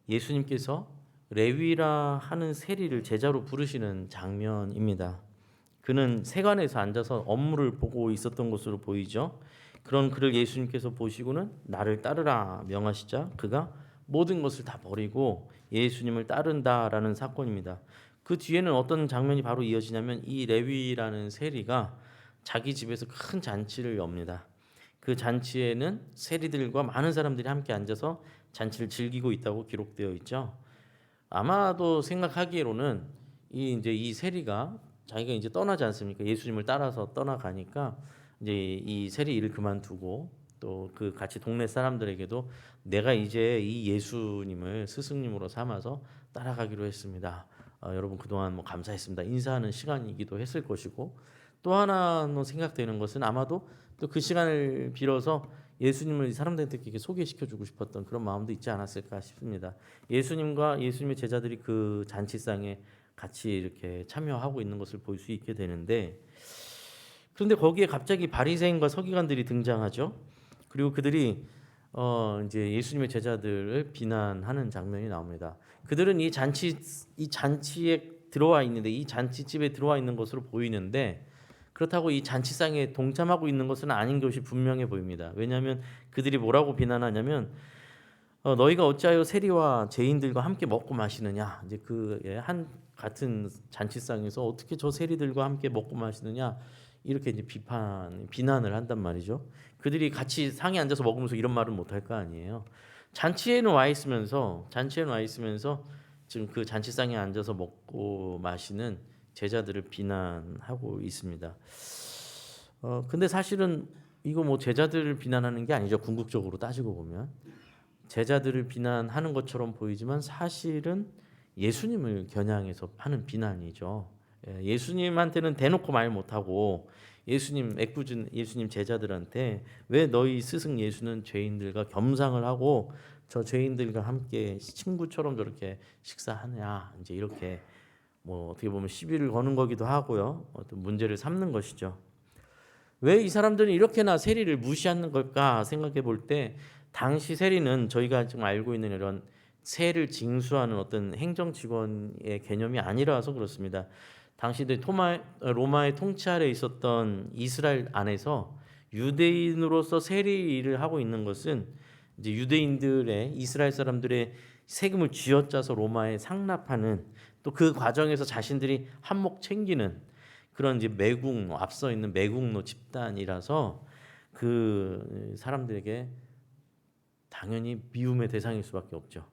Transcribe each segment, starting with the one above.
예수님께서 레위라 하는 세리를 제자로 부르시는 장면입니다. 그는 세관에서 앉아서 업무를 보고 있었던 것으로 보이죠. 그런 그를 예수님께서 보시고는 나를 따르라 명하시자 그가 모든 것을 다 버리고 예수님을 따른다라는 사건입니다. 그 뒤에는 어떤 장면이 바로 이어지냐면 이 레위라는 세리가 자기 집에서 큰 잔치를 엽니다. 그 잔치에는 세리들과 많은 사람들이 함께 앉아서 잔치를 즐기고 있다고 기록되어 있죠. 아마도 생각하기로는 이 세리가 자기가 이제 떠나지 않습니까? 예수님을 따라서 떠나가니까 이제 이 세리 일을 그만두고 또 그 같이 동네 사람들에게도 내가 이제 이 예수님을 스승님으로 삼아서 따라가기로 했습니다. 여러분 그동안 뭐 감사했습니다. 인사하는 시간이기도 했을 것이고 또 하나는 생각되는 것은 아마도 또 그 시간을 빌어서 예수님을 사람들한테 이렇게 소개시켜주고 싶었던 그런 마음도 있지 않았을까 싶습니다. 예수님과 예수님의 제자들이 그 잔치상에 같이 이렇게 참여하고 있는 것을 볼 수 있게 되는데 그런데 거기에 갑자기 바리새인과 서기관들이 등장하죠. 그리고 그들이 이제 예수님의 제자들을 비난하는 장면이 나옵니다. 그들은 이 잔치에 들어와 있는데 이 잔치집에 들어와 있는 것으로 보이는데 그렇다고 이 잔치상에 동참하고 있는 것은 아닌 것이 분명해 보입니다. 왜냐하면 그들이 뭐라고 비난하냐면 너희가 어찌하여 세리와 죄인들과 함께 먹고 마시느냐. 이제 그 한 같은 잔치상에서 어떻게 저 세리들과 함께 먹고 마시느냐 이렇게 이제 비난을 한단 말이죠. 그들이 같이 상에 앉아서 먹으면서 이런 말은 못할 거 아니에요. 잔치에는 와 있으면서 지금 그 잔치상에 앉아서 먹고 마시는 제자들을 비난하고 있습니다. 근데 사실은 이거 뭐 제자들을 비난하는 게 아니죠. 궁극적으로 따지고 보면 제자들을 비난하는 것처럼 보이지만 사실은 예수님을 겨냥해서 하는 비난이죠. 예수님한테는 대놓고 말 못하고 애꿎은 예수님 제자들한테 왜 너희 스승 예수는 죄인들과 겸상을 하고 저 죄인들과 함께 친구처럼 저렇게 식사하냐 이제 이렇게 뭐 어떻게 보면 시비를 거는 거기도 하고요. 어떤 문제를 삼는 것이죠. 왜 이 사람들은 이렇게나 세리를 무시하는 걸까 생각해 볼 때 당시 세리는 저희가 지금 알고 있는 이런 세를 징수하는 어떤 행정 직원의 개념이 아니라서 그렇습니다. 당시 로마의 통치 아래 있었던 이스라엘 안에서 유대인으로서 세리 일을 하고 있는 것은 이제 유대인들의 이스라엘 사람들의 세금을 쥐어짜서 로마에 상납하는 또 그 과정에서 자신들이 한몫 챙기는 그런 이제 매국노 앞서 있는 매국노 집단이라서 그 사람들에게 당연히 미움의 대상일 수밖에 없죠.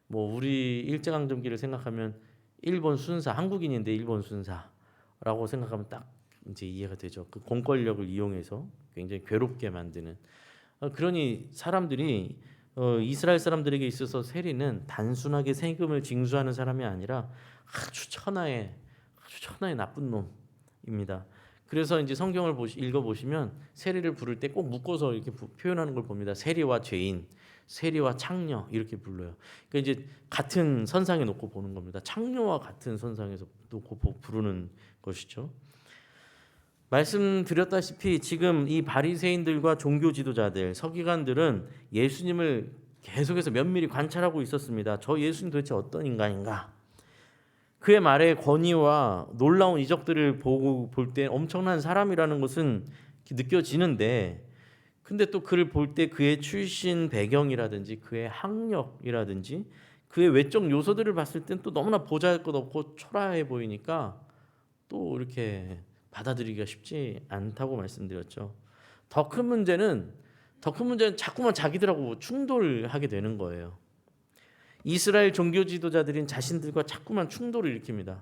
뭐 우리 일제강점기를 생각하면 일본 순사 한국인인데 일본 순사라고 생각하면 딱 이제 이해가 되죠. 그 공권력을 이용해서 굉장히 괴롭게 만드는 그러니 사람들이 이스라엘 사람들에게 있어서 세리는 단순하게 세금을 징수하는 사람이 아니라 아주 천하의 나쁜 놈입니다. 그래서 이제 성경을 읽어 보시면 세리를 부를 때 꼭 묶어서 이렇게 표현하는 걸 봅니다. 세리와 죄인, 세리와 창녀 이렇게 불러요. 그러니까 이제 같은 선상에 놓고 보는 겁니다. 창녀와 같은 선상에서 놓고 부르는 것이죠. 말씀드렸다시피 지금 이 바리새인들과 종교 지도자들, 서기관들은 예수님을 계속해서 면밀히 관찰하고 있었습니다. 저 예수님 도대체 어떤 인간인가? 그의 말의 권위와 놀라운 이적들을 보고 볼 때 엄청난 사람이라는 것은 느껴지는데 근데 또 그를 볼 때 그의 출신 배경이라든지 그의 학력이라든지 그의 외적 요소들을 봤을 땐 또 너무나 보잘것없고 초라해 보이니까 또 이렇게 받아들이기가 쉽지 않다고 말씀드렸죠. 더 큰 문제는 자꾸만 자기들하고 충돌하게 되는 거예요. 이스라엘 종교 지도자들인 자신들과 자꾸만 충돌을 일으킵니다.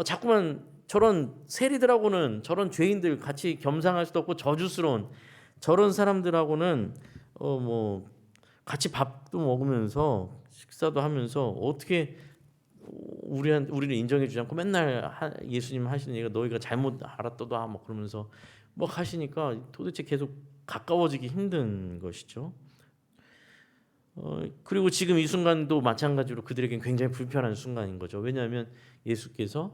자꾸만 저런 세리들하고는 저런 죄인들 같이 겸상할 수도 없고 저주스러운 저런 사람들하고는 뭐 같이 밥도 먹으면서 식사도 하면서 어떻게 우리를 인정해 주지 않고 맨날 예수님 하시는 얘기가 너희가 잘못 알았다도 뭐 그러면서 뭐 하시니까 도대체 계속 가까워지기 힘든 것이죠. 그리고 지금 이 순간도 마찬가지로 그들에겐 굉장히 불편한 순간인 거죠. 왜냐하면 예수께서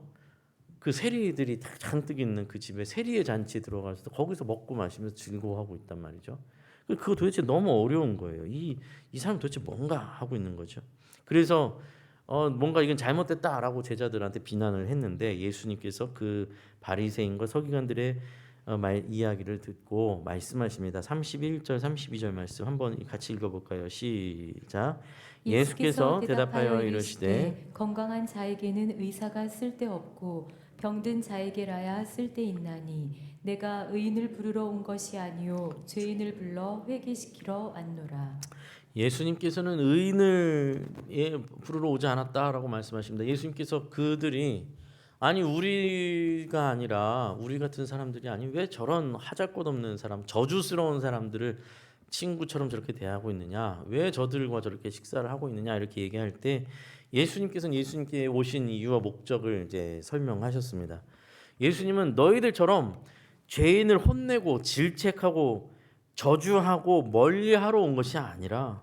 그 세리들이 잔뜩 있는 그 집에 세리의 잔치에 들어가서 거기서 먹고 마시면서 즐거워하고 있단 말이죠. 그거 도대체 너무 어려운 거예요. 이 사람 도대체 뭔가 하고 있는 거죠. 그래서 뭔가 이건 잘못됐다라고 제자들한테 비난을 했는데 예수님께서 그 바리새인과 서기관들의 이야기를 듣고 말씀하십니다. 31절 32절 말씀 한번 같이 읽어볼까요? 시작. 예수께서 대답하여 이르시되 건강한 자에게는 의사가 쓸데없고 병든 자에게라야 쓸데있나니 내가 의인을 부르러 온 것이 아니요 죄인을 불러 회개시키러 왔노라. 예수님께서는 의인을 부르러 오지 않았다라고 말씀하십니다. 예수님께서 그들이 아니 우리가 아니라 우리 같은 사람들이 아니 왜 저런 하잘것없는 사람 저주스러운 사람들을 친구처럼 저렇게 대하고 있느냐, 왜 저들과 저렇게 식사를 하고 있느냐 이렇게 얘기할 때 예수님께서는 예수님께 오신 이유와 목적을 이제 설명하셨습니다. 예수님은 너희들처럼 죄인을 혼내고 질책하고 저주하고 멀리하러 온 것이 아니라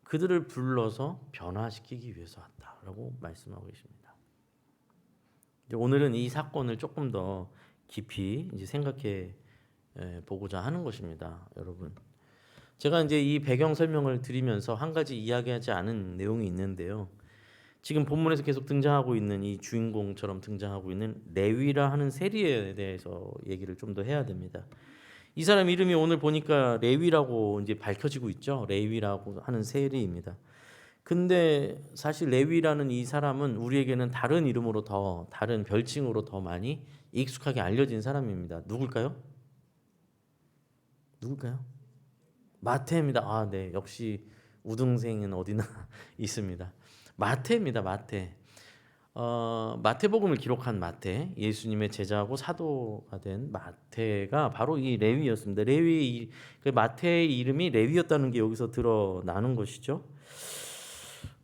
그들을 불러서 변화시키기 위해서 왔다라고 말씀하고 계십니다. 오늘은 이 사건을 조금 더 깊이 이제 생각해 보고자 하는 것입니다, 여러분. 제가 이제 이 배경 설명을 드리면서 한 가지 이야기하지 않은 내용이 있는데요. 지금 본문에서 계속 등장하고 있는 이 주인공처럼 등장하고 있는 레위라 하는 세리에 대해서 얘기를 좀 더 해야 됩니다. 이 사람 이름이 오늘 보니까 레위라고 이제 밝혀지고 있죠. 레위라고 하는 세리입니다. 근데 사실 레위라는 이 사람은 우리에게는 다른 이름으로 더 다른 별칭으로 더 많이 익숙하게 알려진 사람입니다. 누굴까요? 마태입니다. 아, 네. 역시 우등생은 어디나 있습니다. 마태입니다. 마태. 마태복음을 기록한 마태, 예수님의 제자하고 사도가 된 마태가 바로 이 레위였습니다. 그 마태의 이름이 레위였다는 게 여기서 드러나는 것이죠.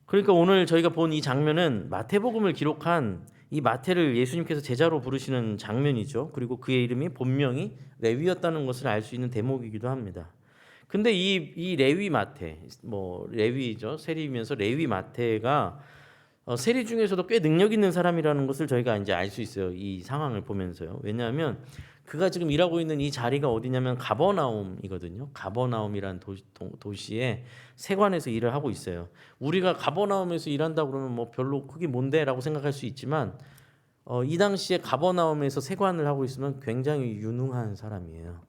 그러니까 오늘 저희가 본 이 장면은 마태복음을 기록한 이 마태를 예수님께서 제자로 부르시는 장면이죠. 그리고 그의 이름이 본명이 레위였다는 것을 알 수 있는 대목이기도 합니다. 근데 이 레위 마태, 뭐 레위죠, 세리이면서 레위 마태가 세리 중에서도 꽤 능력 있는 사람이라는 것을 저희가 이제 알 수 있어요. 이 상황을 보면서요. 왜냐하면 그가 지금 일하고 있는 이 자리가 어디냐면 가버나움이거든요. 가버나움이라는 도시에 세관에서 일을 하고 있어요. 우리가 가버나움에서 일한다 그러면 뭐 별로 그게 뭔데라고 생각할 수 있지만 이 당시에 가버나움에서 세관을 하고 있으면 굉장히 유능한 사람이에요.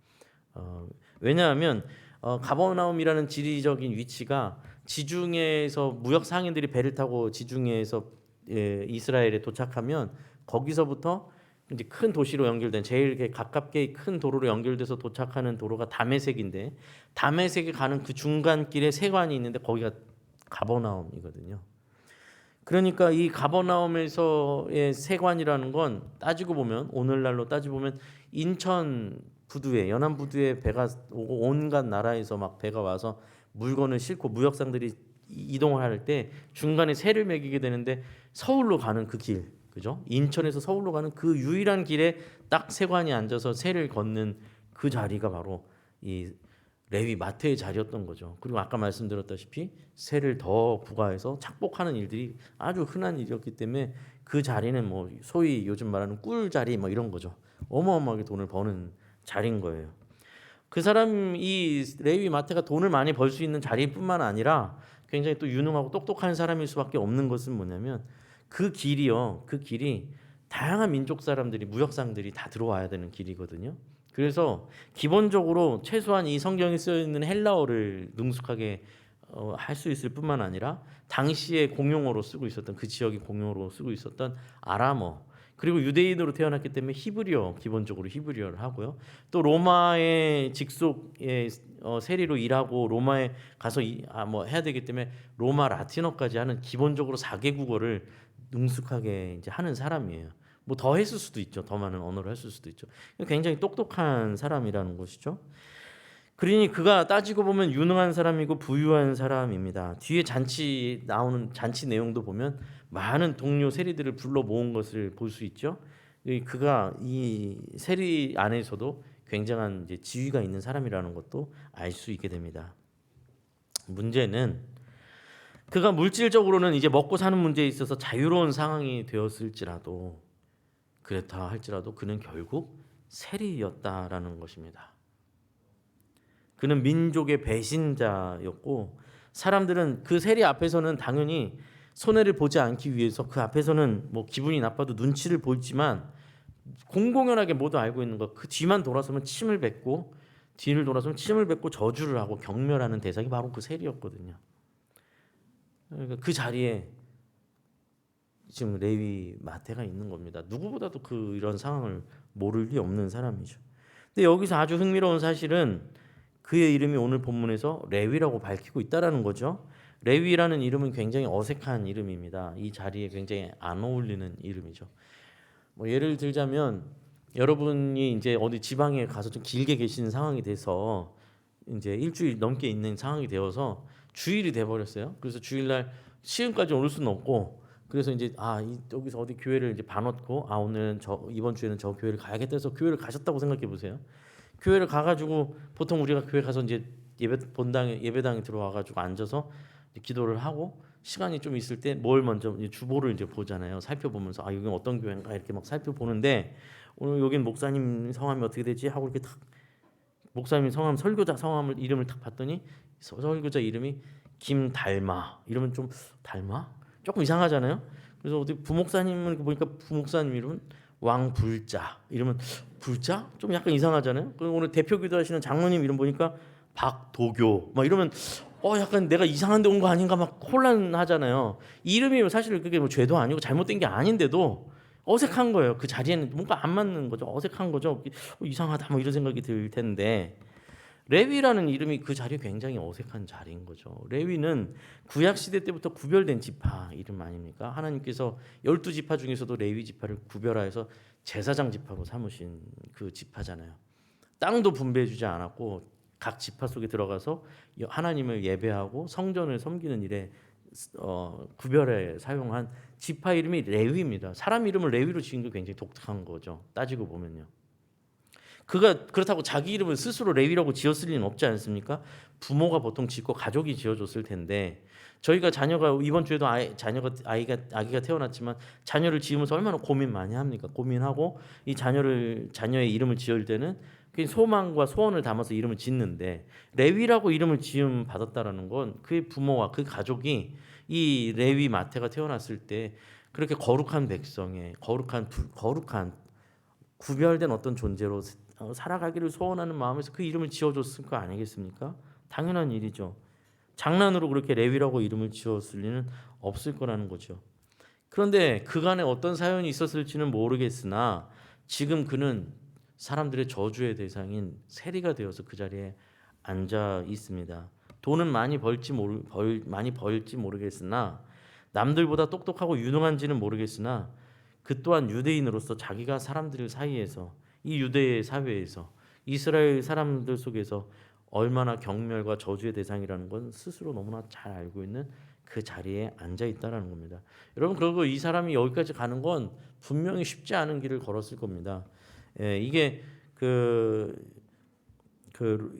왜냐하면 가버나움이라는 지리적인 위치가 지중해에서 무역 상인들이 배를 타고 지중해에서 이스라엘에 도착하면 거기서부터 이제 큰 도시로 연결된 제일 가깝게 큰 도로로 연결돼서 도착하는 도로가 다메섹인데 다메섹에 가는 그 중간길에 세관이 있는데 거기가 가버나움이거든요. 그러니까 이 가버나움에서의 세관이라는 건 따지고 보면 오늘날로 따지고 보면 인천 부두에 연안 부두에 배가 오고 온갖 나라에서 막 배가 와서 물건을 싣고 무역상들이 이동을 할 때 중간에 세를 매기게 되는데 서울로 가는 그 길, 그죠? 인천에서 서울로 가는 그 유일한 길에 딱 세관이 앉아서 세를 걷는 그 자리가 바로 이 레위 마태의 자리였던 거죠. 그리고 아까 말씀드렸다시피 세를 더 부과해서 착복하는 일들이 아주 흔한 일이었기 때문에 그 자리는 뭐 소위 요즘 말하는 꿀 자리 뭐 이런 거죠. 어마어마하게 돈을 버는 자리인 거예요. 그 사람 이 레위 마태가 돈을 많이 벌 수 있는 자리뿐만 아니라 굉장히 또 유능하고 똑똑한 사람일 수밖에 없는 것은 뭐냐면 그 길이 다양한 민족 사람들이 무역상들이 다 들어와야 되는 길이거든요. 그래서 기본적으로 최소한 이 성경에 쓰여 있는 헬라어를 능숙하게 할 수 있을 뿐만 아니라 당시에 공용어로 쓰고 있었던 그 지역이 공용어로 쓰고 있었던 아람어, 그리고 유대인으로 태어났기 때문에 히브리어, 기본적으로 히브리어를 하고요. 또 로마의 직속의 세리로 일하고 로마에 가서 뭐 해야 되기 때문에 로마 라틴어까지 하는 기본적으로 4개국어를 능숙하게 이제 하는 사람이에요. 뭐 더 했을 수도 있죠. 더 많은 언어를 했을 수도 있죠. 굉장히 똑똑한 사람이라는 것이죠. 그러니 그가 따지고 보면 유능한 사람이고 부유한 사람입니다. 뒤에 나오는 잔치 내용도 보면 많은 동료 세리들을 불러 모은 것을 볼 수 있죠. 그가 이 세리 안에서도 굉장한 이제 지위가 있는 사람이라는 것도 알 수 있게 됩니다. 문제는 그가 물질적으로는 이제 먹고 사는 문제에 있어서 자유로운 상황이 되었을지라도 그렇다 할지라도 그는 결국 세리였다라는 것입니다. 그는 민족의 배신자였고 사람들은 그 세리 앞에서는 당연히 손해를 보지 않기 위해서 그 앞에서는 뭐 기분이 나빠도 눈치를 보지만 공공연하게 모두 알고 있는 것, 그 뒤만 돌아서면 침을 뱉고 뒤를 돌아서면 침을 뱉고 저주를 하고 경멸하는 대상이 바로 그 세리였거든요. 그러니까 그 자리에 지금 레위 마태가 있는 겁니다. 누구보다도 이런 상황을 모를 리 없는 사람이죠. 근데 여기서 아주 흥미로운 사실은 그의 이름이 오늘 본문에서 레위라고 밝히고 있다라는 거죠. 레위라는 이름은 굉장히 어색한 이름입니다. 이 자리에 굉장히 안 어울리는 이름이죠. 뭐 예를 들자면 여러분이 이제 어디 지방에 가서 좀 길게 계시는 상황이 돼서 이제 일주일 넘게 있는 상황이 되어서 주일이 돼 버렸어요. 그래서 주일날 시흥까지 올 수는 없고 그래서 이제 여기서 어디 교회를 이제 봐놓고 오늘은 이번 주에는 저 교회를 가야겠다 해서 교회를 가셨다고 생각해 보세요. 교회를 가가지고 보통 우리가 교회 가서 이제 예배당에 들어와가지고 앉아서 기도를 하고 시간이 좀 있을 때 뭘 먼저 주보를 이제 보잖아요. 살펴보면서 여기 어떤 교회인가 이렇게 막 살펴보는데 오늘 여긴 목사님 성함이 어떻게 되지 하고 이렇게 탁 목사님 성함 설교자 성함을 이름을 딱 봤더니 설교자 이름이 김달마 이러면 좀 달마 조금 이상하잖아요. 그래서 어디 부목사님을 보니까 부목사님 이름은 왕불자 이러면 불자 좀 약간 이상하잖아요. 그리고 오늘 대표 기도하시는 장로님 이름 보니까 박도교 막 이러면 약간 내가 이상한 데 온 거 아닌가 막 혼란하잖아요. 이름이 사실 그게 뭐 죄도 아니고 잘못된 게 아닌데도 어색한 거예요. 그 자리에는 뭔가 안 맞는 거죠. 어색한 거죠. 이상하다 뭐 이런 생각이 들 텐데 레위라는 이름이 그 자리에 굉장히 어색한 자리인 거죠. 레위는 구약 시대 때부터 구별된 지파 이름 아닙니까? 하나님께서 12지파 중에서도 레위 지파를 구별하여서 제사장 지파로 삼으신 그 지파잖아요. 땅도 분배해 주지 않았고 각 지파 속에 들어가서 하나님을 예배하고 성전을 섬기는 일에 구별해 사용한 지파 이름이 레위입니다. 사람 이름을 레위로 지은 게 굉장히 독특한 거죠. 따지고 보면요. 그가 그렇다고 자기 이름을 스스로 레위라고 지었을 리는 없지 않습니까? 부모가 보통 짓고 가족이 지어줬을 텐데 저희가 자녀가 이번 주에도 아기가 태어났지만 자녀를 지으면서 얼마나 고민 많이 합니까? 고민하고 이 자녀의 이름을 지을 때는 그 소망과 소원을 담아서 이름을 짓는데 레위라고 이름을 지음 받았다라는 건 그의 부모와 그 가족이 이 레위 마태가 태어났을 때 그렇게 거룩한 백성의 거룩한 구별된 어떤 존재로 살아가기를 소원하는 마음에서 그 이름을 지어줬을 거 아니겠습니까? 당연한 일이죠. 장난으로 그렇게 레위라고 이름을 지었을 리는 없을 거라는 거죠. 그런데 그간에 어떤 사연이 있었을지는 모르겠으나 지금 그는 사람들의 저주의 대상인 세리가 되어서 그 자리에 앉아 있습니다. 돈은 많이 벌지 모르겠으나 남들보다 똑똑하고 유능한지는 모르겠으나 그 또한 유대인으로서 자기가 사람들 사이에서 이 유대의 사회에서 이스라엘 사람들 속에서 얼마나 경멸과 저주의 대상이라는 건 스스로 너무나 잘 알고 있는 그 자리에 앉아 있다라는 겁니다. 여러분 그리고 이 사람이 여기까지 가는 건 분명히 쉽지 않은 길을 걸었을 겁니다. 이게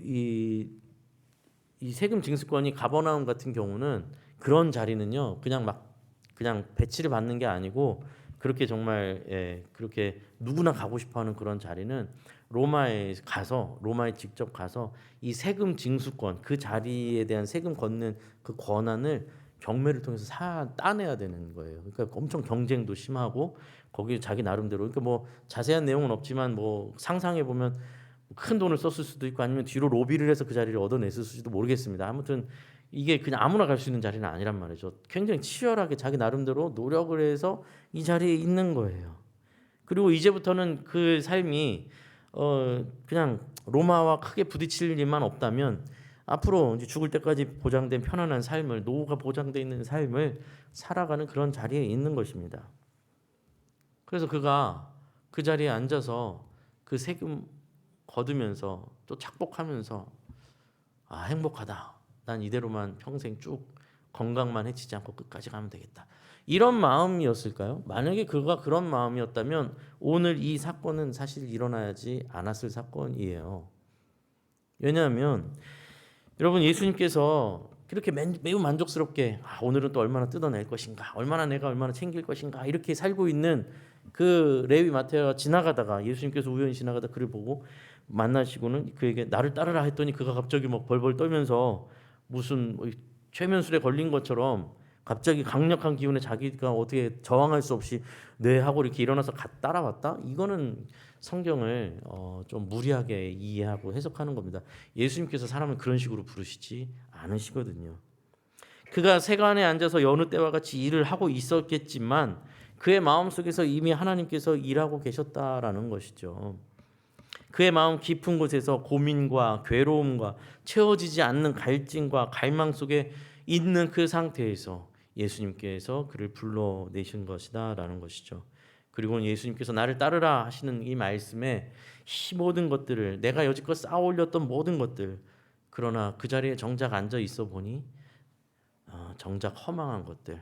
이 세금 징수권이 가버나움 같은 경우는 그런 자리는요 그냥 배치를 받는 게 아니고 그렇게 정말 그렇게 누구나 가고 싶어하는 그런 자리는 로마에 직접 가서 이 세금 징수권 그 자리에 대한 세금 걷는 그 권한을 경매를 통해서 따내야 되는 거예요. 그러니까 엄청 경쟁도 심하고 거기 자기 나름대로 그러니까 뭐 자세한 내용은 없지만 뭐 상상해 보면 큰 돈을 썼을 수도 있고 아니면 뒤로 로비를 해서 그 자리를 얻어냈을지도 모르겠습니다. 아무튼 이게 그냥 아무나 갈 수 있는 자리는 아니란 말이죠. 굉장히 치열하게 자기 나름대로 노력을 해서 이 자리에 있는 거예요. 그리고 이제부터는 그 삶이 그냥 로마와 크게 부딪힐 일만 없다면 앞으로 이제 죽을 때까지 보장된 편안한 삶을 노후가 보장돼 있는 삶을 살아가는 그런 자리에 있는 것입니다. 그래서 그가 그 자리에 앉아서 그 세금 거두면서 또 착복하면서 행복하다. 난 이대로만 평생 쭉 건강만 해치지 않고 끝까지 가면 되겠다. 이런 마음이었을까요? 만약에 그가 그런 마음이었다면 오늘 이 사건은 사실 일어나지 않았을 사건이에요. 왜냐하면 여러분 예수님께서 그렇게 매우 만족스럽게 오늘은 또 얼마나 뜯어낼 것인가 내가 얼마나 챙길 것인가 이렇게 살고 있는 그 레위 마태가 지나가다가 예수님께서 우연히 지나가다 그를 보고 만나시고는 그에게 나를 따르라 했더니 그가 갑자기 막 벌벌 떨면서 무슨 뭐 최면술에 걸린 것처럼 갑자기 강력한 기운에 자기가 어떻게 저항할 수 없이 네 하고 이렇게 일어나서 따라왔다? 이거는 성경을 좀 무리하게 이해하고 해석하는 겁니다. 예수님께서 사람을 그런 식으로 부르시지 않으시거든요. 그가 세간에 앉아서 여느 때와 같이 일을 하고 있었겠지만 그의 마음속에서 이미 하나님께서 일하고 계셨다라는 것이죠. 그의 마음 깊은 곳에서 고민과 괴로움과 채워지지 않는 갈증과 갈망 속에 있는 그 상태에서 예수님께서 그를 불러내신 것이다라는 것이죠. 그리고 예수님께서 나를 따르라 하시는 이 말씀에 이 모든 것들을 내가 여지껏 쌓아 올렸던 모든 것들, 그러나 그 자리에 정작 앉아 있어 보니 정작 허망한 것들,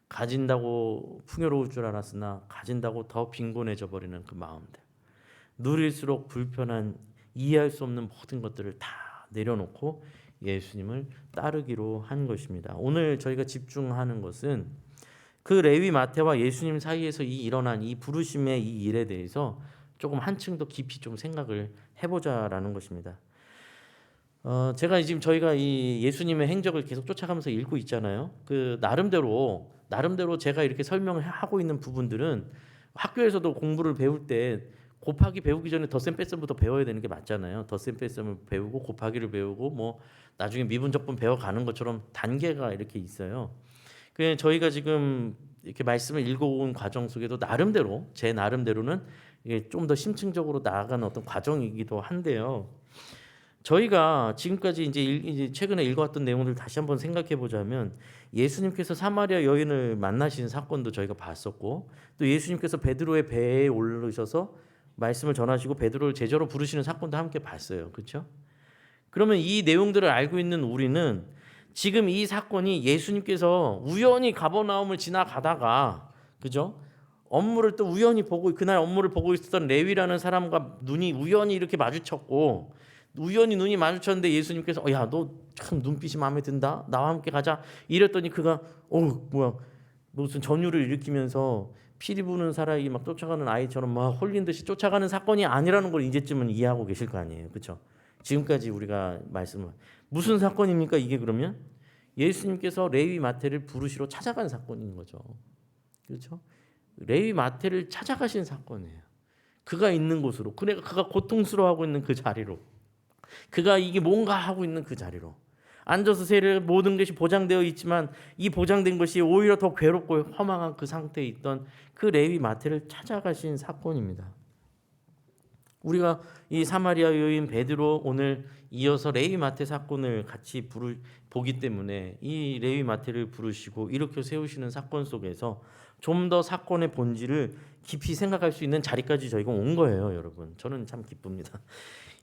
가진다고 풍요로울 줄 알았으나 가진다고 더 빈곤해져 버리는 그 마음들, 누릴수록 불편한 이해할 수 없는 모든 것들을 다 내려놓고 예수님을 따르기로 한 것입니다. 오늘 저희가 집중하는 것은 그 레위 마태와 예수님 사이에서 일어난 이 부르심의 이 일에 대해서 조금 한층 더 깊이 좀 생각을 해보자라는 것입니다. 제가 지금 저희가 이 예수님의 행적을 계속 쫓아가면서 읽고 있잖아요. 그 나름대로 제가 이렇게 설명을 하고 있는 부분들은 학교에서도 공부를 배울 때 곱하기 배우기 전에 덧셈 뺄셈부터 배워야 되는 게 맞잖아요. 덧셈 뺄셈을 배우고 곱하기를 배우고 뭐 나중에 미분적분 배워가는 것처럼 단계가 이렇게 있어요. 그 저희가 지금 이렇게 말씀을 읽어온 과정 속에도 나름대로 제 나름대로는 이게 좀 더 심층적으로 나아가는 어떤 과정이기도 한데요. 저희가 지금까지 이제 최근에 읽어왔던 내용을 다시 한번 생각해 보자면 예수님께서 사마리아 여인을 만나신 사건도 저희가 봤었고 또 예수님께서 베드로의 배에 오르셔서 말씀을 전하시고 베드로를 제자로 부르시는 사건도 함께 봤어요. 그렇죠? 그러면 이 내용들을 알고 있는 우리는 지금 이 사건이 예수님께서 우연히 가버나움을 지나가다가 그죠? 업무를 또 우연히 보고 그날 업무를 보고 있었던 레위라는 사람과 눈이 우연히 이렇게 마주쳤고 우연히 눈이 마주쳤는데 예수님께서 야, 너 참 눈빛이 마음에 든다. 나와 함께 가자. 이랬더니 그가 뭐야 무슨 전율을 일으키면서 피리 부는 사람이 막 쫓아가는 아이처럼 막 홀린 듯이 쫓아가는 사건이 아니라는 걸 이제쯤은 이해하고 계실 거 아니에요. 그렇죠? 지금까지 우리가 말씀을 무슨 사건입니까? 이게 그러면 예수님께서 레위 마태를 부르시러 찾아간 사건인 거죠. 그렇죠? 레위 마태를 찾아가신 사건이에요. 그가 있는 곳으로, 그가 고통스러워하고 있는 그 자리로, 그가 이게 뭔가 하고 있는 그 자리로 앉아서 세를 모든 것이 보장되어 있지만 이 보장된 것이 오히려 더 괴롭고 허망한 그 상태에 있던 그 레위 마태를 찾아가신 사건입니다. 우리가 이 사마리아 여인 베드로 오늘 이어서 레위 마태 사건을 같이 보기 때문에 이 레위 마태를 부르시고 일으켜 세우시는 사건 속에서 좀 더 사건의 본질을 깊이 생각할 수 있는 자리까지 저희가 온 거예요, 여러분. 저는 참 기쁩니다.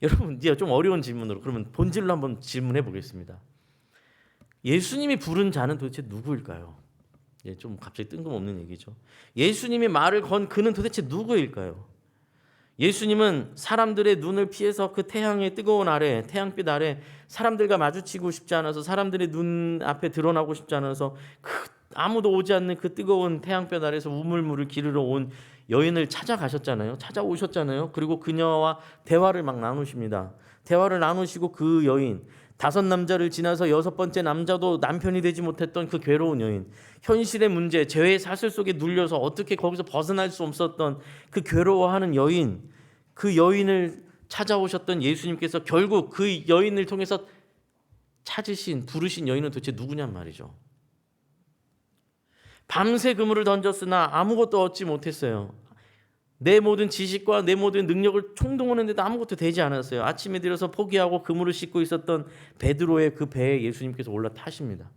여러분, 이제 좀 어려운 질문으로 그러면 본질로 한번 질문해 보겠습니다. 예수님이 부른 자는 도대체 누구일까요? 좀 갑자기 뜬금없는 얘기죠. 예수님이 말을 건 그는 도대체 누구일까요? 예수님은 사람들의 눈을 피해서 그 태양의 뜨거운 아래, 태양빛 아래 사람들과 마주치고 싶지 않아서 사람들의 눈 앞에 드러나고 싶지 않아서 아무도 오지 않는 그 뜨거운 태양빛 아래서 우물물을 기르러 온 여인을 찾아오셨잖아요. 그리고 그녀와 대화를 막 나누십니다. 대화를 나누시고 그 여인, 5 남자를 지나서 6번째 남자도 남편이 되지 못했던 그 괴로운 여인, 현실의 문제, 죄의 사슬 속에 눌려서 어떻게 거기서 벗어날 수 없었던 그 괴로워하는 여인, 그 여인을 찾아오셨던 예수님께서 결국 그 여인을 통해서 부르신 여인은 도대체 누구냔 말이죠. 밤새 그물을 던졌으나 아무것도 얻지 못했어요. 내 모든 지식과 내 모든 능력을 총동원했는데도 아무것도 되지 않았어요. 아침에 들어서 포기하고 그물을 씻고 있었던 베드로의 그 배에 예수님께서 올라타십니다.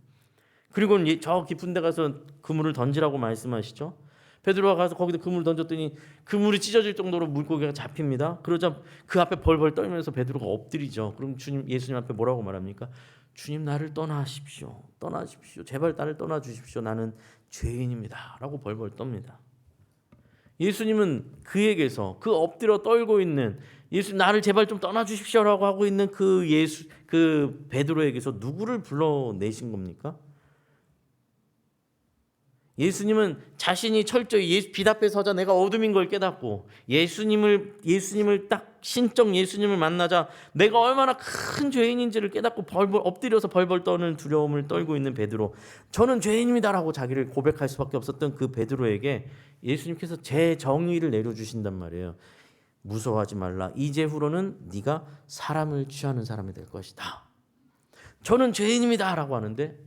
그리고는 저 깊은 데 가서 그물을 던지라고 말씀하시죠. 베드로가 가서 거기다 그물을 던졌더니 그물이 찢어질 정도로 물고기가 잡힙니다. 그러자 그 앞에 벌벌 떨면서 베드로가 엎드리죠. 그럼 예수님 앞에 뭐라고 말합니까? 주님, 나를 떠나십시오. 제발 나를 떠나주십시오. 나는 죄인입니다. 라고 벌벌 떱니다. 예수님은 그에게서 그 엎드려 떨고 있는 예수 나를 제발 좀 떠나주십시오라고 하고 있는 그 베드로에게서 누구를 불러내신 겁니까? 예수님은 자신이 철저히 빛 앞에 서자 내가 어둠인 걸 깨닫고 예수님을 딱 신적 예수님을 만나자 내가 얼마나 큰 죄인인지를 깨닫고 엎드려서 벌벌 떠는 두려움을 떨고 있는 베드로, 저는 죄인입니다라고 자기를 고백할 수밖에 없었던 그 베드로에게 예수님께서 제 정의를 내려주신단 말이에요. 무서워하지 말라. 이제후로는 네가 사람을 취하는 사람이 될 것이다. 저는 죄인입니다라고 하는데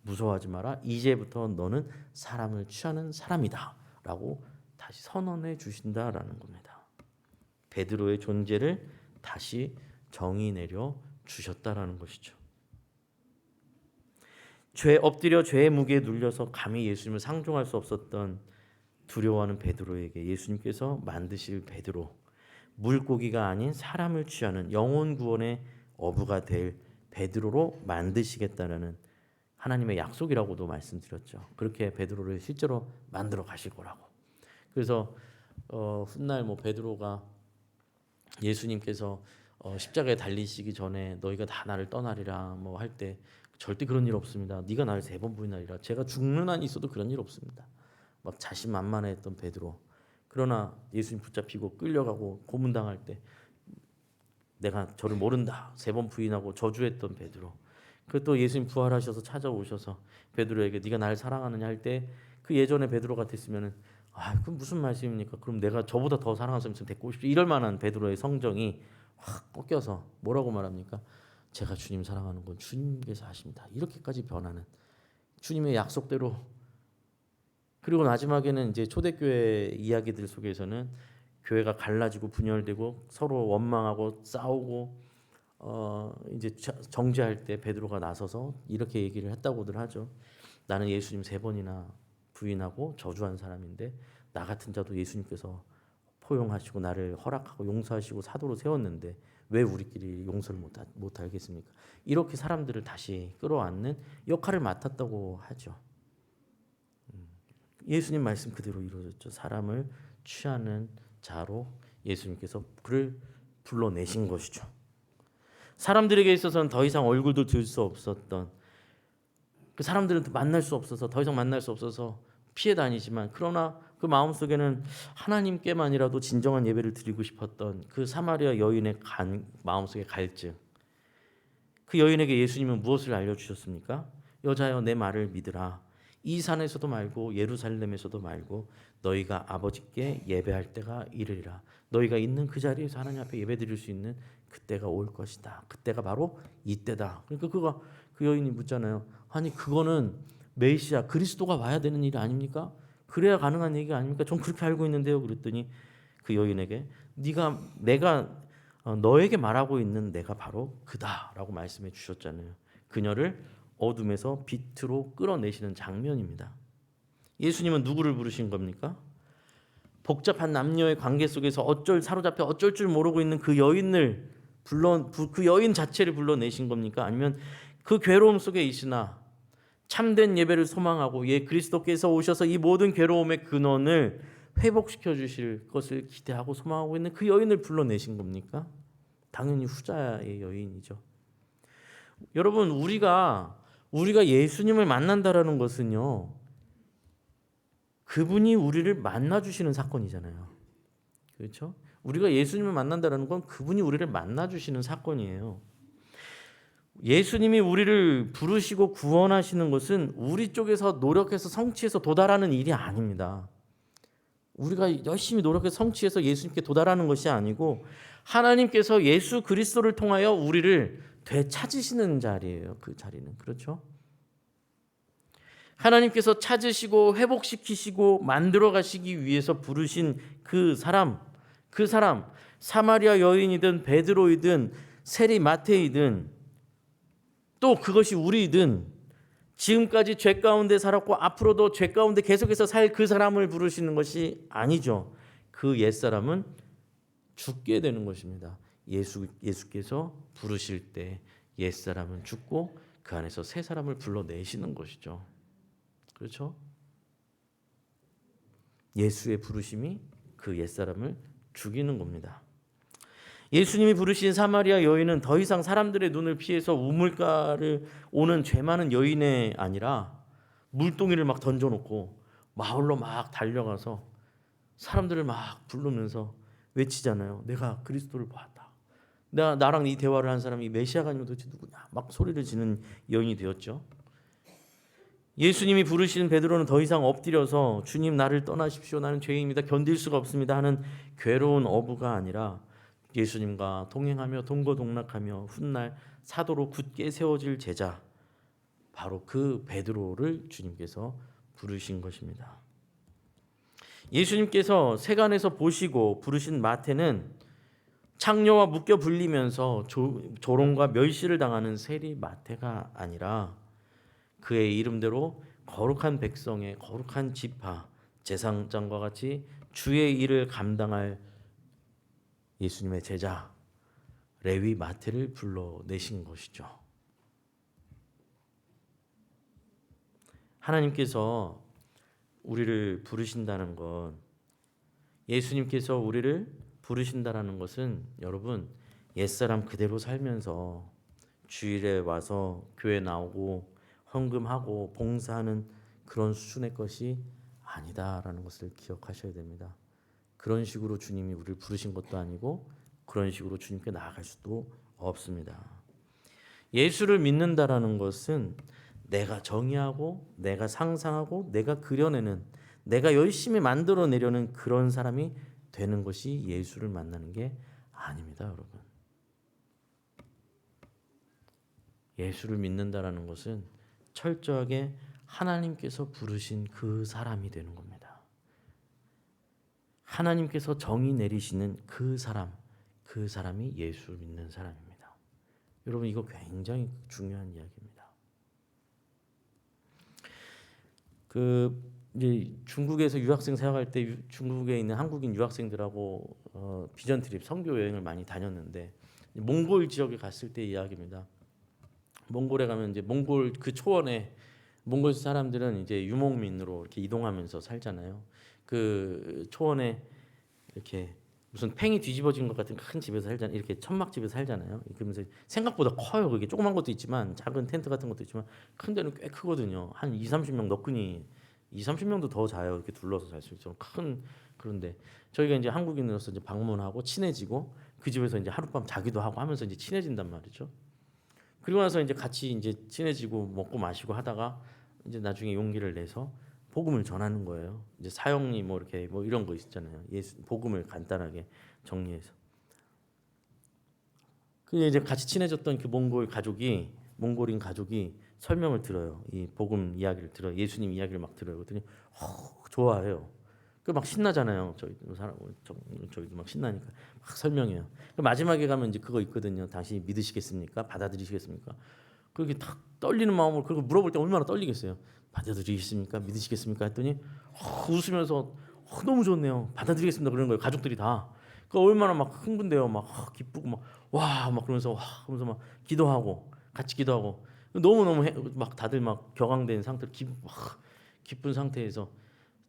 무서워하지 마라. 이제부터 너는 사람을 취하는 사람이다라고 다시 선언해 주신다라는 겁니다. 베드로의 존재를 다시 정의 내려 주셨다라는 것이죠. 엎드려 죄의 무게에 눌려서 감히 예수님을 상종할 수 없었던 두려워하는 베드로에게 예수님께서 만드실 베드로, 물고기가 아닌 사람을 취하는 영혼 구원의 어부가 될 베드로로 만드시겠다라는 하나님의 약속이라고도 말씀드렸죠. 그렇게 베드로를 실제로 만들어 가실 거라고. 그래서 훗날 베드로가 예수님께서 십자가에 달리시기 전에 너희가 다 나를 떠나리라 할 때 절대 그런 일 없습니다. 네가 나를 3번 부인하리라. 제가 죽는 한이 있어도 그런 일 없습니다. 막 자신만만했던 베드로. 그러나 예수님 붙잡히고 끌려가고 고문당할 때 내가 저를 모른다 3번 부인하고 저주했던 베드로. 그 또 예수님 부활하셔서 찾아오셔서 베드로에게 네가 나를 사랑하느냐 할 때 그 예전에 베드로 같았으면은 그건 무슨 말씀입니까? 그럼 내가 저보다 더 사랑하는 사람 있으면 데리고 오십시오. 이럴 만한 베드로의 성정이 확 꺾여서 뭐라고 말합니까? 제가 주님 사랑하는 건 주님께서 하십니다. 이렇게까지 변하는 주님의 약속대로. 그리고 마지막에는 이제 초대교회 이야기들 속에서는 교회가 갈라지고 분열되고 서로 원망하고 싸우고 이제 정죄할 때 베드로가 나서서 이렇게 얘기를 했다고들 하죠. 나는 예수님 3번이나 부인하고 저주한 사람인데 나 같은 자도 예수님께서 포용하시고 나를 허락하고 용서하시고 사도로 세웠는데 왜 우리끼리 용서를 못 하겠습니까? 이렇게 사람들을 다시 끌어안는 역할을 맡았다고 하죠. 예수님 말씀 그대로 이루어졌죠. 사람을 취하는 자로 예수님께서 그를 불러내신 것이죠. 사람들에게 있어서는 더 이상 얼굴도 들 수 없었던, 그 사람들은 만날 수 없어서 더 이상 만날 수 없어서 피해 다니지만, 그러나 그 마음속에는 하나님께만이라도 진정한 예배를 드리고 싶었던 그 사마리아 여인의 마음속의 갈증. 그 여인에게 예수님은 무엇을 알려주셨습니까? 여자여 내 말을 믿으라. 이 산에서도 말고 예루살렘에서도 말고 너희가 아버지께 예배할 때가 이르리라. 너희가 있는 그 자리에서 하나님 앞에 예배드릴 수 있는 그때가 올 것이다. 그때가 바로 이때다. 그러니까 그 여인이 묻잖아요. 아니 그거는 메시아 그리스도가 와야 되는 일이 아닙니까? 그래야 가능한 얘기가 아닙니까? 전 그렇게 알고 있는데요. 그랬더니 그 여인에게 내가 너에게 말하고 있는 내가 바로 그다라고 말씀해 주셨잖아요. 그녀를 어둠에서 빛으로 끌어내시는 장면입니다. 예수님은 누구를 부르신 겁니까? 복잡한 남녀의 관계 속에서 사로잡혀 어쩔 줄 모르고 있는 그 여인을 그 여인 자체를 불러내신 겁니까? 아니면 그 괴로움 속에 있으나 참된 예배를 소망하고 그리스도께서 오셔서 이 모든 괴로움의 근원을 회복시켜 주실 것을 기대하고 소망하고 있는 그 여인을 불러내신 겁니까? 당연히 후자의 여인이죠. 여러분, 우리가 예수님을 만난다라는 것은요, 그분이 우리를 만나 주시는 사건이잖아요. 그렇죠? 우리가 예수님을 만난다라는 건 그분이 우리를 만나 주시는 사건이에요. 예수님이 우리를 부르시고 구원하시는 것은 우리 쪽에서 노력해서 성취해서 도달하는 일이 아닙니다. 우리가 열심히 노력해서 성취해서 예수님께 도달하는 것이 아니고 하나님께서 예수 그리스도를 통하여 우리를 되찾으시는 자리예요. 그 자리는. 그렇죠? 하나님께서 찾으시고 회복시키시고 만들어 가시기 위해서 부르신 그 사람, 사마리아 여인이든 베드로이든 세리 마태이든 또 그것이 우리이든 지금까지 죄 가운데 살았고 앞으로도 죄 가운데 계속해서 살 그 사람을 부르시는 것이 아니죠. 그 옛사람은 죽게 되는 것입니다. 예수께서 부르실 때 옛사람은 죽고 그 안에서 새 사람을 불러내시는 것이죠. 그렇죠? 예수의 부르심이 그 옛사람을 죽이는 겁니다. 예수님이 부르신 사마리아 여인은 더 이상 사람들의 눈을 피해서 우물가를 오는 죄 많은 여인이 아니라 물동이를 막 던져놓고 마을로 막 달려가서 사람들을 막 부르면서 외치잖아요. 내가 그리스도를 보았다. 나랑 이 대화를 한 사람이 메시아가 아니면 도대체 누구냐? 막 소리를 지는 여인이 되었죠. 예수님이 부르시는 베드로는 더 이상 엎드려서 주님 나를 떠나십시오. 나는 죄인입니다. 견딜 수가 없습니다 하는 괴로운 어부가 아니라 예수님과 동행하며 동거동락하며 훗날 사도로 굳게 세워질 제자, 바로 그 베드로를 주님께서 부르신 것입니다. 예수님께서 세간에서 보시고 부르신 마태는 창녀와 묶여 불리면서 조롱과 멸시를 당하는 세리 마태가 아니라 그의 이름대로 거룩한 백성의 거룩한 지파 제사장과 같이 주의 일을 감당할 예수님의 제자 레위 마태를 불러내신 것이죠. 하나님께서 우리를 부르신다는 것, 예수님께서 우리를 부르신다라는 것은 여러분 옛사람 그대로 살면서 주일에 와서 교회 나오고 헌금하고 봉사하는 그런 수준의 것이 아니다라는 것을 기억하셔야 됩니다. 그런 식으로 주님이 우리를 부르신 것도 아니고 그런 식으로 주님께 나아갈 수도 없습니다. 예수를 믿는다라는 것은 내가 정의하고 내가 상상하고 내가 그려내는 내가 열심히 만들어내려는 그런 사람이 되는 것이 예수를 만나는 게 아닙니다, 여러분. 예수를 믿는다라는 것은 철저하게 하나님께서 부르신 그 사람이 되는 겁니다. 하나님께서 정의 내리시는 그 사람이 예수를 믿는 사람입니다. 여러분 이거 굉장히 중요한 이야기입니다. 이제 중국에서 유학생 생활할 때 중국에 있는 한국인 유학생들하고 비전 트립 선교 여행을 많이 다녔는데 몽골 지역에 갔을 때 이야기입니다. 몽골에 가면 이제 몽골 그 초원에 몽골 사람들은 이제 유목민으로 이렇게 이동하면서 살잖아요. 그 초원에 이렇게 무슨 팽이 뒤집어진 것 같은 큰 집에서 살잖아요. 이렇게 천막집에서 살잖아요. 그러면서 생각보다 커요. 그게 조그만 것도 있지만 작은 텐트 같은 것도 있지만 큰 데는 꽤 크거든요. 한 2, 30명 너끈히 2, 30명도 더 자요. 이렇게 둘러서 잘 수 있죠. 큰 그런데 저희가 이제 한국인으로서 이제 방문하고 친해지고 그 집에서 이제 하룻밤 자기도 하고 하면서 이제 친해진단 말이죠. 그리고 나서 이제 같이 이제 친해지고 먹고 마시고 하다가 이제 나중에 용기를 내서 복음을 전하는 거예요. 이제 사형리 뭐 이렇게 뭐 이런 거 있잖아요. 예수 복음을 간단하게 정리해서. 그 이제 같이 친해졌던 그 몽골인 가족이 설명을 들어요. 이 복음 이야기를 들어 예수님 이야기를 막 들어요. 그랬더니 좋아해요. 그 막 신나잖아요. 저희도 막 신나니까 막 설명해요. 그 마지막에 가면 이제 그거 있거든요. 당신이 믿으시겠습니까? 받아들이시겠습니까? 그렇게 탁 떨리는 마음으로 그걸 물어볼 때 얼마나 떨리겠어요. 받아들이시겠습니까? 믿으시겠습니까? 했더니 웃으면서 너무 좋네요. 받아들이겠습니다. 그러는 거예요. 가족들이 다. 그 얼마나 막 흥분돼요. 막 기쁘고 막 와 막 그러면서 그러면서 막 기도하고 같이 기도하고 너무 막 다들 막 격앙된 상태로 기쁜 상태에서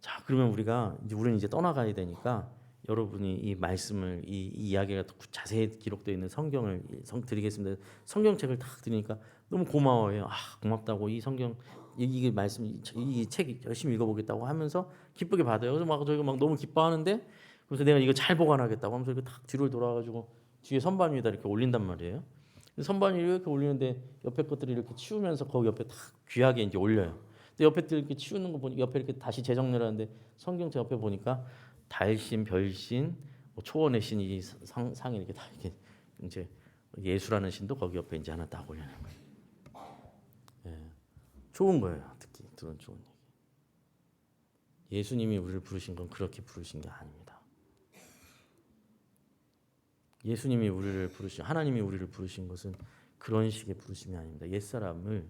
자 그러면 우리는 이제 떠나가야 되니까 여러분이 이 말씀을 이 이야기가 자세히 기록되어 있는 성경을 드리겠습니다. 성경책을 딱 드리니까 너무 고마워해요. 고맙다고 이 성경 이게 말씀 이 책 열심히 읽어보겠다고 하면서 기쁘게 받아요. 그래서 막 저희가 막 너무 기뻐하는데 그래서 내가 이거 잘 보관하겠다고 하면서 이렇게 딱 뒤로 돌아가지고 뒤에 선반 위에다 이렇게 올린단 말이에요. 선반 위에 이렇게 올리는데 옆에 것들을 이렇게 치우면서 거기 옆에 딱 귀하게 이제 올려요. 근데 옆에 이렇게 치우는 거 보니 옆에 이렇게 다시 재정리를 하는데 성경책 옆에 보니까 달신, 별신, 뭐 초원의 신 이 상에 이렇게 다 이렇게 이제 예수라는 신도 거기 옆에 이제 하나 딱 올려놓은 거예요. 예, 좋은 거예요. 특히 들은 좋은 얘기. 예수님이 우리를 부르신 건 그렇게 부르신 게 아닙니다. 예수님이 우리를 부르신 하나님이 우리를 부르신 것은 그런 식의 부르심이 아닙니다. 옛사람은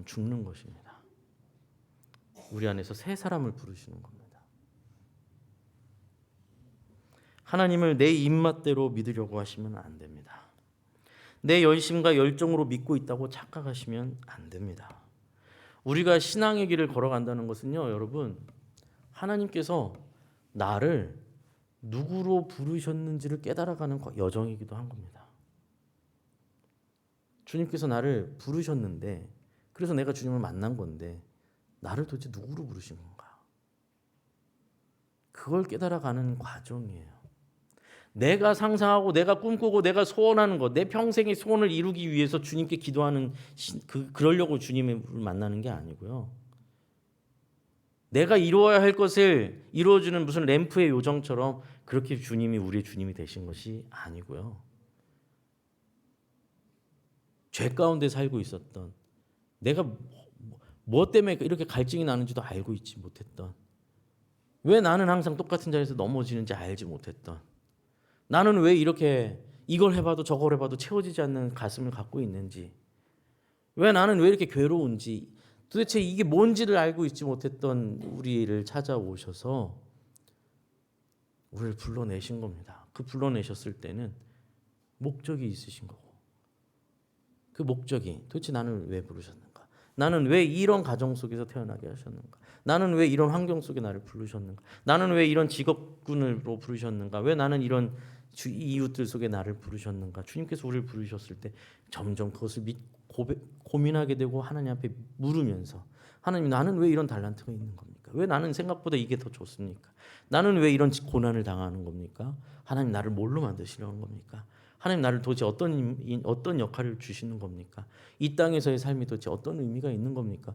죽는 것입니다. 우리 안에서 새 사람을 부르시는 겁니다. 하나님을 내 입맛대로 믿으려고 하시면 안 됩니다. 내 열심과 열정으로 믿고 있다고 착각하시면 안 됩니다. 우리가 신앙의 길을 걸어간다는 것은요, 여러분, 하나님께서 나를 누구로 부르셨는지를 깨달아가는 여정이기도 한 겁니다. 주님께서 나를 부르셨는데, 그래서 내가 주님을 만난 건데, 나를 도대체 누구로 부르신 건가? 그걸 깨달아가는 과정이에요. 내가 상상하고 내가 꿈꾸고 내가 소원하는 것, 내 평생의 소원을 이루기 위해서 주님께 기도하는 그러려고 주님을 만나는 게 아니고요. 내가 이루어야 할 것을 이루어주는 무슨 램프의 요정처럼 그렇게 주님이 우리의 주님이 되신 것이 아니고요. 죄 가운데 살고 있었던, 내가 뭐 때문에 이렇게 갈증이 나는지도 알고 있지 못했던, 왜 나는 항상 똑같은 자리에서 넘어지는지 알지 못했던, 나는 왜 이렇게 이걸 해봐도 저걸 해봐도 채워지지 않는 가슴을 갖고 있는지, 왜 나는 왜 이렇게 괴로운지, 도대체 이게 뭔지를 알고 있지 못했던 우리를 찾아오셔서 우리를 불러내신 겁니다. 그 불러내셨을 때는 목적이 있으신 거고, 그 목적이 도대체 나를 왜 부르셨는가? 나는 왜 이런 가정 속에서 태어나게 하셨는가? 나는 왜 이런 환경 속에 나를 부르셨는가? 나는 왜 이런 직업군으로 부르셨는가? 왜 나는 이런 이웃들 속에 나를 부르셨는가? 주님께서 우리를 부르셨을 때 점점 그것을 고민하게 되고 하나님 앞에 물으면서, 하나님, 나는 왜 이런 달란트가 있는 겁니까? 왜 나는 생각보다 이게 더 좋습니까? 나는 왜 이런 고난을 당하는 겁니까? 하나님, 나를 뭘로 만드시려는 겁니까? 하나님, 나를 도대체 어떤 역할을 주시는 겁니까? 이 땅에서의 삶이 도대체 어떤 의미가 있는 겁니까?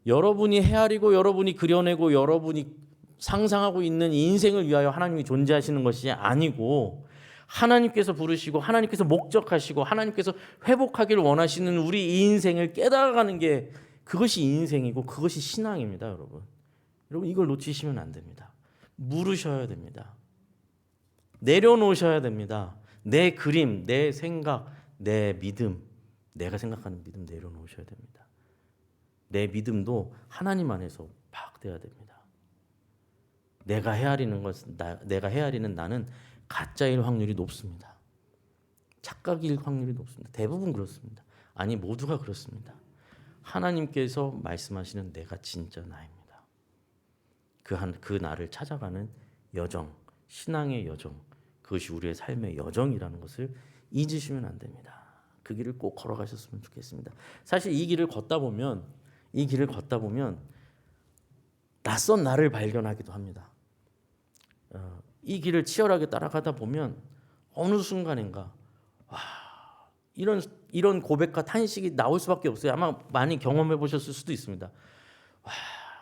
여러분이 헤아리고 여러분이 그려내고 여러분이 상상하고 있는 인생을 위하여 하나님이 존재하시는 것이 아니고, 하나님께서 부르시고 하나님께서 목적하시고 하나님께서 회복하기를 원하시는 우리 이 인생을 깨달아가는 게, 그것이 인생이고 그것이 신앙입니다. 여러분 이걸 놓치시면 안 됩니다. 물으셔야 됩니다. 내려놓으셔야 됩니다. 내 그림, 내 생각, 내 믿음, 내가 생각하는 믿음 내려놓으셔야 됩니다. 내 믿음도 하나님 안에서 파악돼야 됩니다. 내가 헤아리는 나는 가짜일 확률이 높습니다. 착각일 확률이 높습니다. 대부분 그렇습니다. 아니, 모두가 그렇습니다. 하나님께서 말씀하시는 내가 진짜 나입니다. 그 나를 찾아가는 여정, 신앙의 여정, 그것이 우리의 삶의 여정이라는 것을 잊으시면 안 됩니다. 그 길을 꼭 걸어가셨으면 좋겠습니다. 사실 이 길을 걷다 보면 낯선 나를 발견하기도 합니다. 이 길을 치열하게 따라가다 보면 어느 순간인가 이런 고백과 탄식이 나올 수밖에 없어요. 아마 많이 경험해 보셨을 수도 있습니다.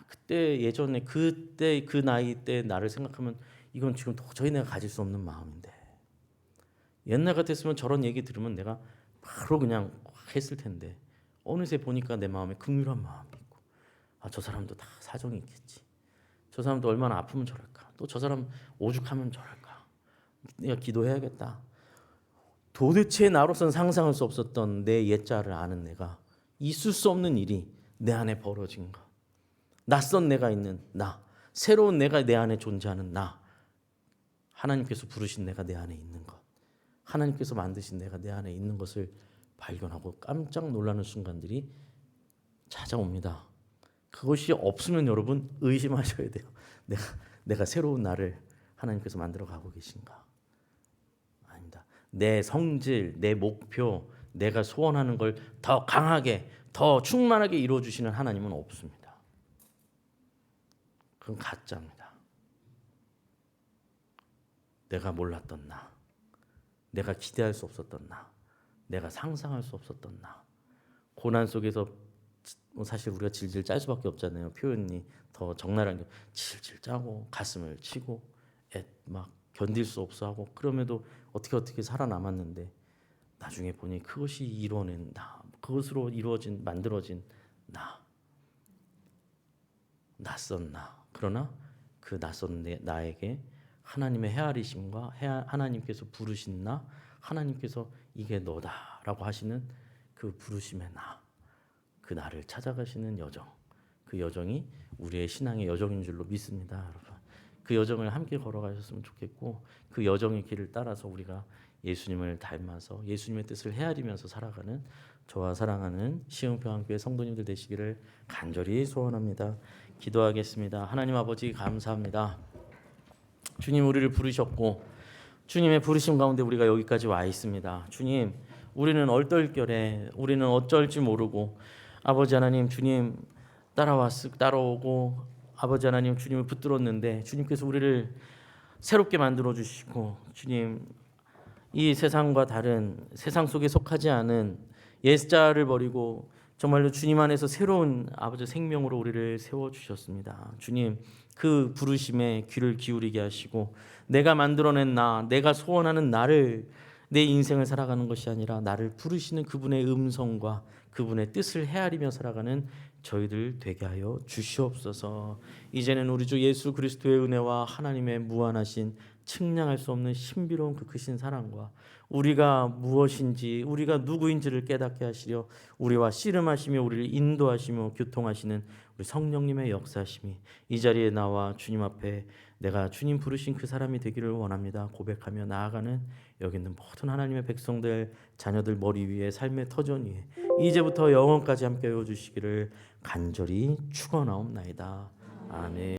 그때 예전에 그때 그 나이 때 나를 생각하면 이건 지금 도저히 내가 가질 수 없는 마음인데, 옛날 같았으면 저런 얘기 들으면 내가 바로 그냥 했을 텐데, 어느새 보니까 내 마음에 긍휼한 마음이 있고, 저 사람도 다 사정이 있겠지. 저 사람도 얼마나 아프면 저럴까. 또 저 사람 오죽하면 저럴까. 내가 기도해야겠다. 도대체 나로서는 상상할 수 없었던 내 옛자를 아는 내가, 있을 수 없는 일이 내 안에 벌어진 것, 낯선 내가 있는 나, 새로운 내가 내 안에 존재하는 나, 하나님께서 부르신 내가 내 안에 있는 것, 하나님께서 만드신 내가 내 안에 있는 것을 발견하고 깜짝 놀라는 순간들이 찾아옵니다. 그것이 없으면 여러분 의심하셔야 돼요. 내가 새로운 나를 하나님께서 만들어 가고 계신가? 아닙니다. 내 성질, 내 목표, 내가 소원하는 걸 더 강하게, 더 충만하게 이루어 주시는 하나님은 없습니다. 그건 가짜입니다. 내가 몰랐던 나, 내가 기대할 수 없었던 나, 내가 상상할 수 없었던 나, 고난 속에서 사실 우리가 질질 짤 수밖에 없잖아요. 표현이 더 적나라한 게 질질 짜고 가슴을 치고 막 견딜 수 없어 하고, 그럼에도 어떻게 살아남았는데 나중에 보니 그것이 이뤄낸 나, 그것으로 만들어진 나, 낯선 나. 그러나 그 낯선 나에게 하나님의 헤아리심과 하나님께서 부르신 나, 하나님께서 이게 너다라고 하시는 그 부르심의 나, 그 나를 찾아가시는 여정, 그 여정이 우리의 신앙의 여정인 줄로 믿습니다, 여러분. 그 여정을 함께 걸어가셨으면 좋겠고, 그 여정의 길을 따라서 우리가 예수님을 닮아서 예수님의 뜻을 헤아리면서 살아가는 저와 사랑하는 시흥평안교회 성도님들 되시기를 간절히 소원합니다. 기도하겠습니다. 하나님 아버지, 감사합니다. 주님, 우리를 부르셨고 주님의 부르심 가운데 우리가 여기까지 와 있습니다. 주님, 우리는 얼떨결에, 우리는 어쩔지 모르고, 아버지 하나님, 주님 따라오고 아버지 하나님 주님을 붙들었는데 주님께서 우리를 새롭게 만들어 주시고 주님 이 세상과 다른 세상 속에 속하지 않은 옛자를 버리고 정말로 주님 안에서 새로운 아버지 생명으로 우리를 세워 주셨습니다. 주님 그 부르심에 귀를 기울이게 하시고 내가 만들어낸 나, 내가 소원하는 나를 내 인생을 살아가는 것이 아니라 나를 부르시는 그분의 음성과 그분의 뜻을 헤아리며 살아가는 저희들 되게 하여 주시옵소서. 이제는 우리 주 예수 그리스도의 은혜와 하나님의 무한하신 측량할 수 없는 신비로운 그 크신 사랑과 우리가 무엇인지 우리가 누구인지를 깨닫게 하시려 우리와 씨름하시며 우리를 인도하시며 교통하시는 우리 성령님의 역사심이 이 자리에 나와 주님 앞에 내가 주님 부르신 그 사람이 되기를 원합니다 고백하며 나아가는 여기 있는 모든 하나님의 백성들 자녀들 머리 위에 삶의 터전 위에 이제부터 영원까지 함께 하여 주시기를 간절히 축원하옵나이다. 아멘.